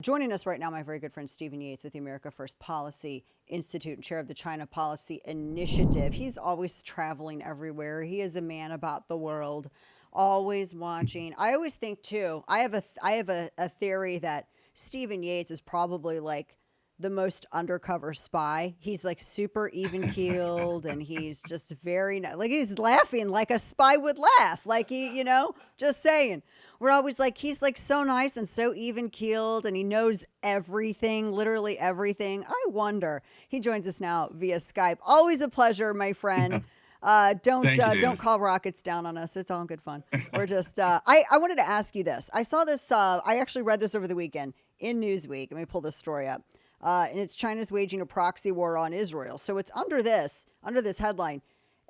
Joining us right now, my very good friend Stephen Yates with the America First Policy Institute and chair of the China Policy Initiative. He's always traveling everywhere. He is a man about the world, always watching. I always think too. I have a theory that Stephen Yates is probably like the most undercover spy. He's like super even keeled, and he's just like he's laughing like a spy would laugh. Like just saying. We're always like, he's like so nice and so even keeled, and he knows everything, literally everything. I wonder. He joins us now via Skype. Always a pleasure, my friend. Thank you, Don't Dana. call rockets down on us. It's all good fun. We're just. I wanted to ask you this. I saw this. I actually read this over the weekend in Newsweek. Let me pull this story up. And it's China's waging a proxy war on Israel. So it's under this headline.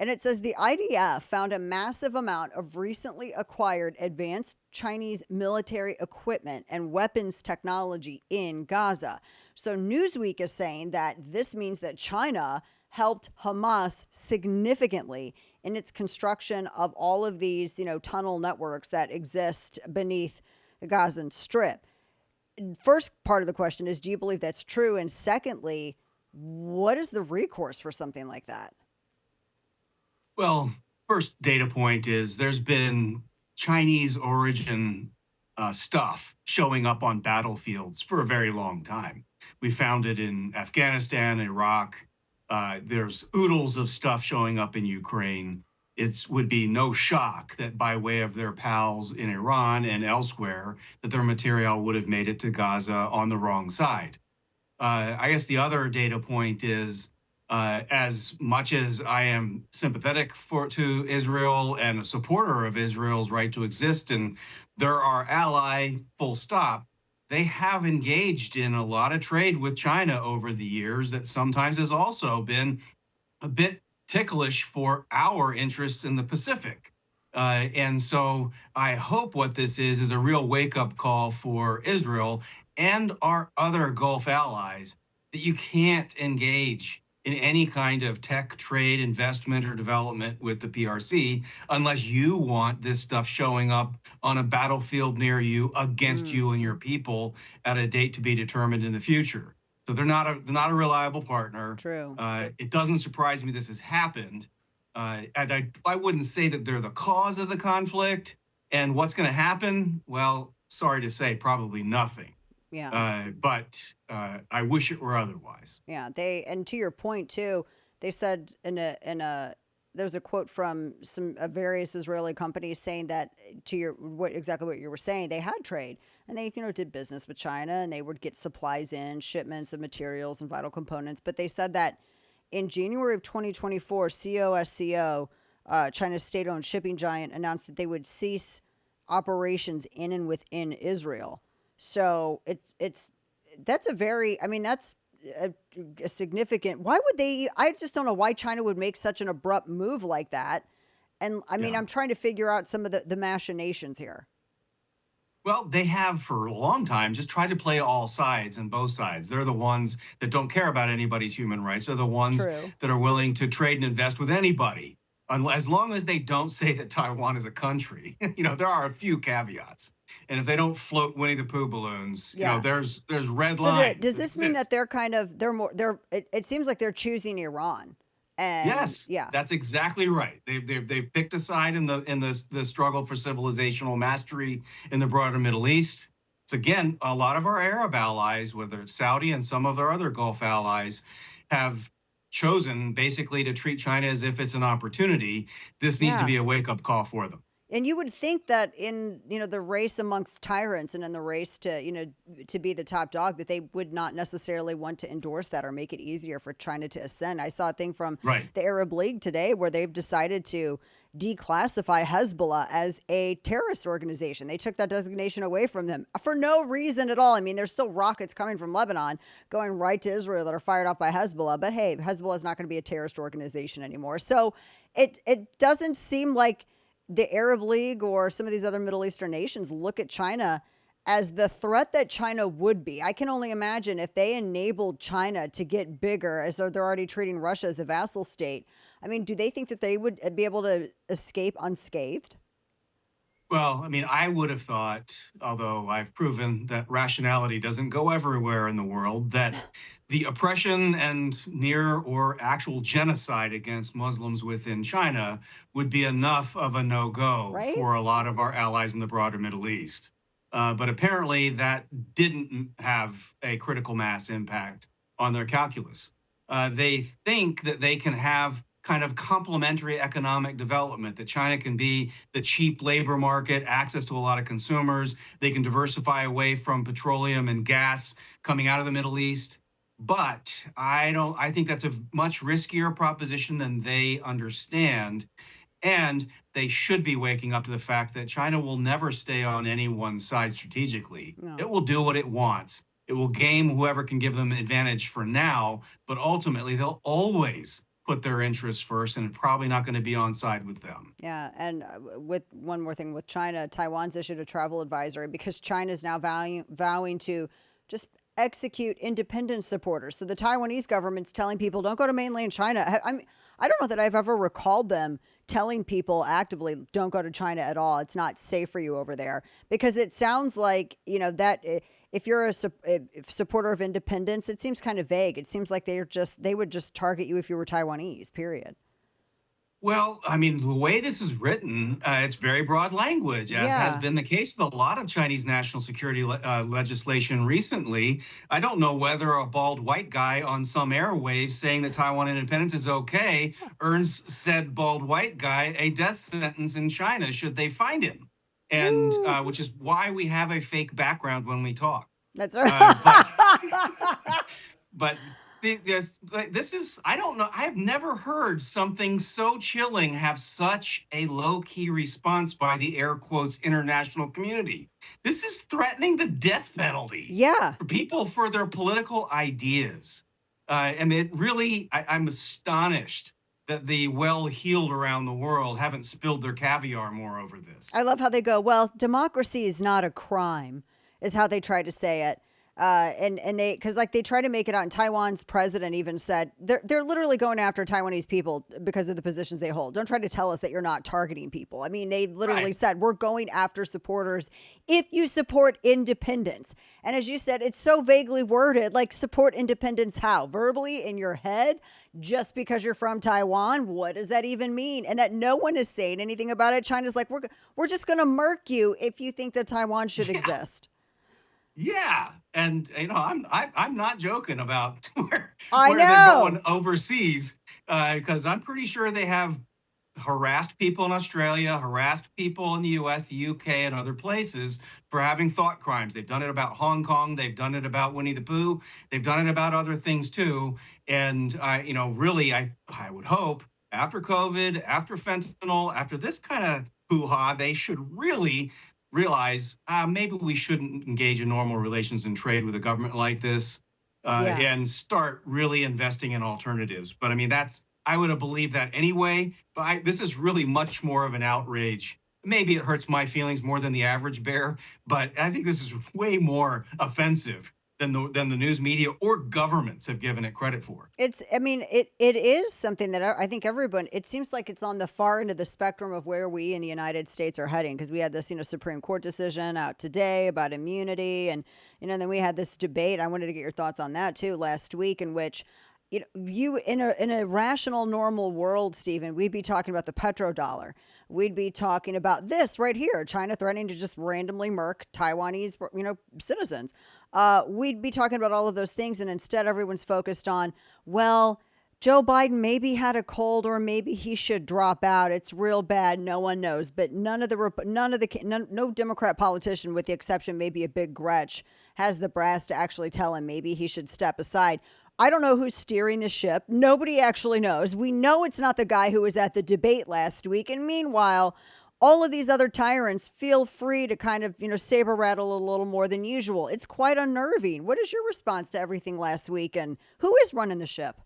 And it says the IDF found a massive amount of recently acquired advanced Chinese military equipment and weapons technology in Gaza. So Newsweek is saying that this means that China helped Hamas significantly in its construction of all of these, tunnel networks that exist beneath the Gazan Strip. First part of the question is, do you believe that's true? And secondly, what is the recourse for something like that? Well, first data point is there's been Chinese origin stuff showing up on battlefields for a very long time. We found it in Afghanistan, Iraq. There's oodles of stuff showing up in Ukraine. It would be no shock that by way of their pals in Iran and elsewhere, that their material would have made it to Gaza on the wrong side. I guess the other data point is, as much as I am sympathetic to Israel and a supporter of Israel's right to exist, and they're our ally, full stop, they have engaged in a lot of trade with China over the years that sometimes has also been a bit ticklish for our interests in the Pacific. And so I hope what this is a real wake-up call for Israel and our other Gulf allies that you can't engage in any kind of tech trade, investment, or development with the PRC unless you want this stuff showing up on a battlefield near you against you and your people at a date to be determined in the future. So they're not a reliable partner. True. It doesn't surprise me this has happened. And I wouldn't say that they're the cause of the conflict. And what's going to happen? Well, sorry to say, probably nothing. Yeah. But I wish it were otherwise. Yeah. And to your point too, they said there's a quote from some various Israeli companies saying that exactly what you were saying, they had trade and they did business with China, and they would get supplies in, shipments of materials and vital components. But they said that in January of 2024, COSCO, China's state-owned shipping giant, announced that they would cease operations in and within Israel. So that's a significant. Why would they? I just don't know why China would make such an abrupt move like that. And I'm trying to figure out some of the machinations here. Well, they have for a long time just tried to play all sides and both sides. They're the ones that don't care about anybody's human rights. They're the ones True. that are willing to trade and invest with anybody, as long as they don't say that Taiwan is a country. There are a few caveats. And if they don't float Winnie the Pooh balloons, there's red lines. So does this mean that it seems like they're choosing Iran? And yes, yeah, that's exactly right. They've picked a side in the struggle for civilizational mastery in the broader Middle East. It's again, a lot of our Arab allies, whether it's Saudi and some of their other Gulf allies, have chosen basically to treat China as if it's an opportunity. This needs to be a wake-up call for them. And you would think that in the race amongst tyrants and in the race to be the top dog, that they would not necessarily want to endorse that or make it easier for China to ascend. I saw a thing from the Arab League today where they've decided to declassify Hezbollah as a terrorist organization. They took that designation away from them for no reason at all. I mean, there's still rockets coming from Lebanon going right to Israel that are fired off by Hezbollah. But hey, Hezbollah is not going to be a terrorist organization anymore. So it doesn't seem like the Arab League or some of these other Middle Eastern nations look at China as the threat that China would be. I can only imagine if they enabled China to get bigger, as they're already treating Russia as a vassal state. I mean, do they think that they would be able to escape unscathed? Well, I mean, I would have thought, although I've proven that rationality doesn't go everywhere in the world, that the oppression and near or actual genocide against Muslims within China would be enough of a no-go Right? for a lot of our allies in the broader Middle East. But apparently that didn't have a critical mass impact on their calculus. They think that they can have kind of complementary economic development, that China can be the cheap labor market, access to a lot of consumers. They can diversify away from petroleum and gas coming out of the Middle East. But I think that's a much riskier proposition than they understand. And they should be waking up to the fact that China will never stay on any one side strategically. No. It will do what it wants. It will game whoever can give them advantage for now, but ultimately they'll always put their interests first and probably not going to be on side with them. Yeah, and with one more thing with China, Taiwan's issued a travel advisory because China is now vowing to just execute independence supporters. So the Taiwanese government's telling people don't go to mainland China. I don't know that I've ever recalled them telling people actively don't go to China at all. It's not safe for you over there, because it sounds like, that if you're a supporter of independence, it seems kind of vague. It seems like they would just target you if you were Taiwanese, period. Well, I mean, the way this is written, it's very broad language, as has Yeah. been the case with a lot of Chinese national security legislation recently. I don't know whether a bald white guy on some airwaves saying that Taiwan independence is okay earns said bald white guy a death sentence in China should they find him. And Woo. which is why we have a fake background when we talk. That's But right. but this is, I don't know, I've never heard something so chilling have such a low-key response by the air quotes international community. This is threatening the death penalty Yeah. for people for their political ideas. And it really, I'm astonished that the well-heeled around the world haven't spilled their caviar more over this. I love how they go, well, democracy is not a crime, is how they try to say it. And they, because like they try to make it out, and Taiwan's president even said they're literally going after Taiwanese people because of the positions they hold. Don't try to tell us that you're not targeting people. I mean, they literally Right. said we're going after supporters if you support independence. And as you said, it's so vaguely worded, like support independence how? Verbally in your head? Just because you're from Taiwan? What does that even mean? And that no one is saying anything about it. China's like, we're just going to murk you if you think that Taiwan should exist. Yeah, and I'm not joking about where I they're know. going overseas, because I'm pretty sure they have harassed people in Australia, harassed people in the U.S., the U.K., and other places for having thought crimes. They've done it about Hong Kong. They've done it about Winnie the Pooh. They've done it about other things too. And really, I would hope after COVID, after fentanyl, after this kind of hoo-ha, they should really realize maybe we shouldn't engage in normal relations and trade with a government like this, Yeah. and start really investing in alternatives. But I mean, I would have believed that anyway, but this is really much more of an outrage. Maybe it hurts my feelings more than the average bear, but I think this is way more offensive than the news media or governments have given it credit for. It is something that I think everyone, it seems like it's on the far end of the spectrum of where we in the United States are heading. Because we had this, Supreme Court decision out today about immunity. And, then we had this debate. I wanted to get your thoughts on that too last week, in which, you in a rational, normal world, Stephen, we'd be talking about the petrodollar. We'd be talking about this right here, China threatening to just randomly murk Taiwanese, citizens. We'd be talking about all of those things, and instead everyone's focused on, well, Joe Biden maybe had a cold, or maybe he should drop out. It's real bad. No one knows. But no Democrat politician, with the exception maybe a big Gretsch, has the brass to actually tell him maybe he should step aside. I don't know who's steering the ship. Nobody actually knows. We know it's not the guy who was at the debate last week. And meanwhile, all of these other tyrants feel free to kind of, saber rattle a little more than usual. It's quite unnerving. What is your response to everything last week, and who is running the ship?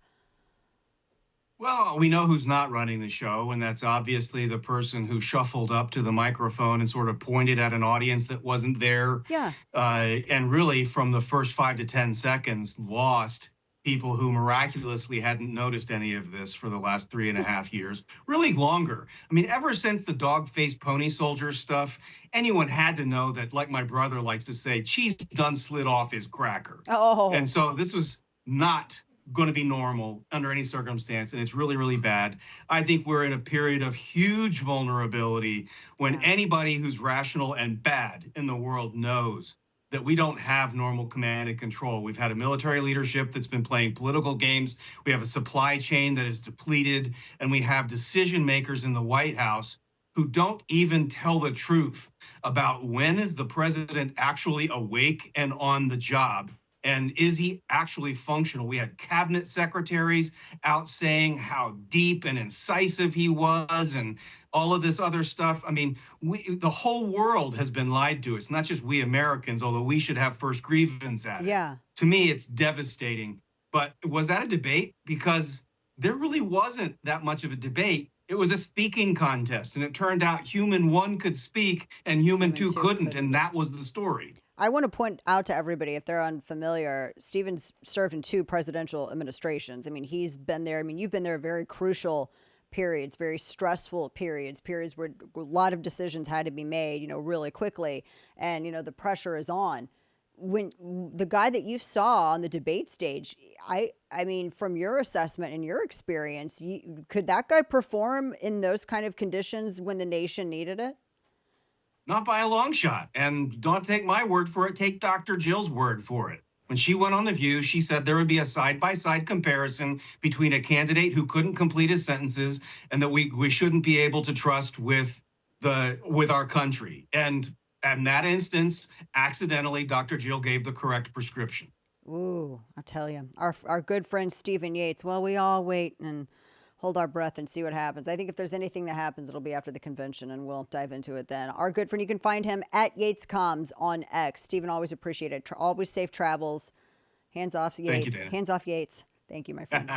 Well, we know who's not running the show, and that's obviously the person who shuffled up to the microphone and sort of pointed at an audience that wasn't there. Yeah. And really, from the first 5 to 10 seconds, lost people who miraculously hadn't noticed any of this for the last 3.5 years, really longer. I mean, ever since the dog-faced pony soldier stuff, anyone had to know that, like my brother likes to say, cheese done slid off his cracker. Oh, And so this was not going to be normal under any circumstance, and it's really, really bad. I think we're in a period of huge vulnerability when anybody who's rational and bad in the world knows that we don't have normal command and control. We've had a military leadership that's been playing political games. We have a supply chain that is depleted, and we have decision makers in the White House who don't even tell the truth about when is the president actually awake and on the job. And is he actually functional? We had cabinet secretaries out saying how deep and incisive he was and all of this other stuff. I mean, the whole world has been lied to. It's not just we Americans, although we should have first grievance at it. yeah. To me, it's devastating. But was that a debate? Because there really wasn't that much of a debate. It was a speaking contest, and it turned out human one could speak and human two couldn't, and that was the story. I want to point out to everybody, if they're unfamiliar, Stephen's served in 2 presidential administrations. I mean, he's been there. I mean, you've been there very crucial periods, very stressful periods where a lot of decisions had to be made, really quickly. And, the pressure is on. When the guy that you saw on the debate stage, I mean, from your assessment and your experience, could that guy perform in those kind of conditions when the nation needed it? Not by a long shot. And don't take my word for it. Take Dr. Jill's word for it. When she went on The View, she said there would be a side-by-side comparison between a candidate who couldn't complete his sentences and that we shouldn't be able to trust with our country. And in that instance, accidentally, Dr. Jill gave the correct prescription. Ooh, I'll tell you. Our good friend Stephen Yates, well, we all wait and hold our breath and see what happens. I think if there's anything that happens, it'll be after the convention, and we'll dive into it then. Our good friend, you can find him at YatesComms on X. Stephen, always appreciate it. Always safe travels. Hands off Yates. Thank you, Dana. Hands off Yates. Thank you, my friend.